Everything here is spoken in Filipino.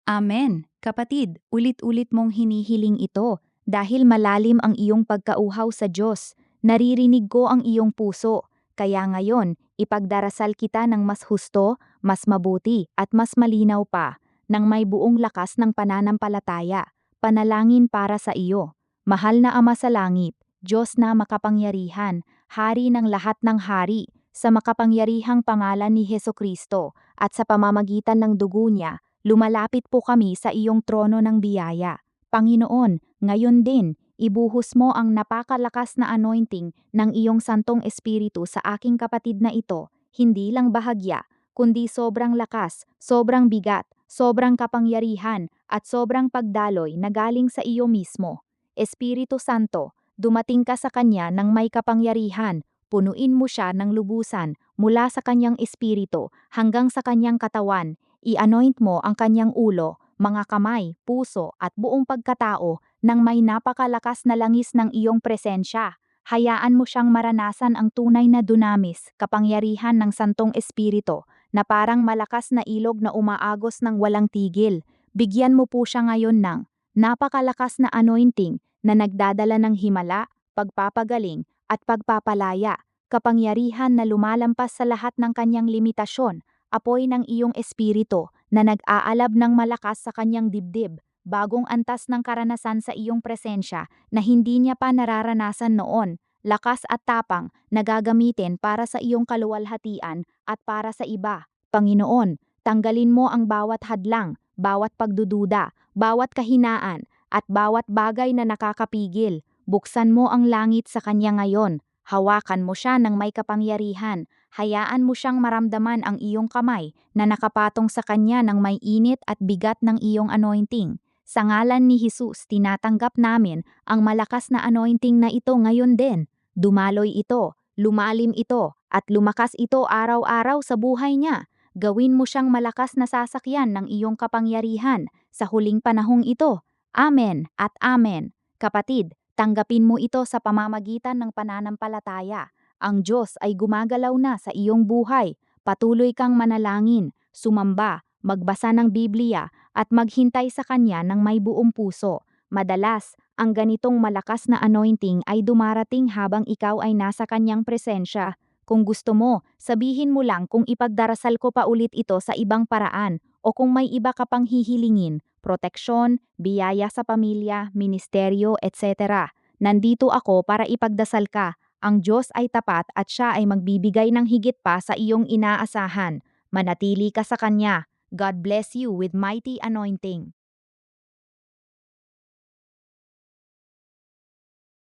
Amen. Kapatid, ulit-ulit mong hinihiling ito dahil malalim ang iyong pagkauhaw sa Diyos. Naririnig ko ang iyong puso. Kaya ngayon, ipagdarasal kita ng mas husto, mas mabuti at mas malinaw pa, ng may buong lakas ng pananampalataya. Panalangin para sa iyo. Mahal na Ama sa langit, Diyos na makapangyarihan, Hari ng lahat ng hari, sa makapangyarihang pangalan ni Hesukristo at sa pamamagitan ng dugo niya, lumalapit po kami sa iyong trono ng biyaya. Panginoon, ngayon din, ibuhos mo ang napakalakas na anointing ng iyong Santong Espiritu sa aking kapatid na ito, hindi lang bahagya, kundi sobrang lakas, sobrang bigat, sobrang kapangyarihan, at sobrang pagdaloy na galing sa iyo mismo. Espiritu Santo, dumating ka sa kanya ng may kapangyarihan, punuin mo siya ng lubusan mula sa kanyang espiritu hanggang sa kanyang katawan. I-anoint mo ang kanyang ulo, mga kamay, puso at buong pagkatao ng may napakalakas na langis ng iyong presensya. Hayaan mo siyang maranasan ang tunay na dunamis, kapangyarihan ng Santong Espiritu na parang malakas na ilog na umaagos ng walang tigil. Bigyan mo po siya ngayon ng napakalakas na anointing na nagdadala ng himala, pagpapagaling at pagpapalaya, kapangyarihan na lumalampas sa lahat ng kanyang limitasyon, apoy ng iyong espiritu na nag-aalab ng malakas sa kanyang dibdib, bagong antas ng karanasan sa iyong presensya na hindi niya pa nararanasan noon, lakas at tapang na gagamitin para sa iyong kaluwalhatian at para sa iba. Panginoon, tanggalin mo ang bawat hadlang, bawat pagdududa, bawat kahinaan, at bawat bagay na nakakapigil. Buksan mo ang langit sa kanya ngayon. Hawakan mo siya ng may kapangyarihan. Hayaan mo siyang maramdaman ang iyong kamay na nakapatong sa kanya ng may init at bigat ng iyong anointing. Sa ngalan ni Jesus, tinatanggap namin ang malakas na anointing na ito ngayon din. Dumaloy ito, lumalim ito, at lumakas ito araw-araw sa buhay niya. Gawin mo siyang malakas na sasakyan ng iyong kapangyarihan sa huling panahong ito. Amen at amen. Kapatid, tanggapin mo ito sa pamamagitan ng pananampalataya. Ang Diyos ay gumagalaw na sa iyong buhay. Patuloy kang manalangin, sumamba, magbasa ng Biblia, at maghintay sa Kanya ng may buong puso. Madalas, ang ganitong malakas na anointing ay dumarating habang ikaw ay nasa Kanyang presensya. Kung gusto mo, sabihin mo lang kung ipagdarasal ko pa ulit ito sa ibang paraan o kung may iba ka pang hihilingin, proteksyon, biyaya sa pamilya, ministeryo, etc. Nandito ako para ipagdasal ka. Ang Diyos ay tapat at siya ay magbibigay ng higit pa sa iyong inaasahan. Manatili ka sa Kanya. God bless you with mighty anointing.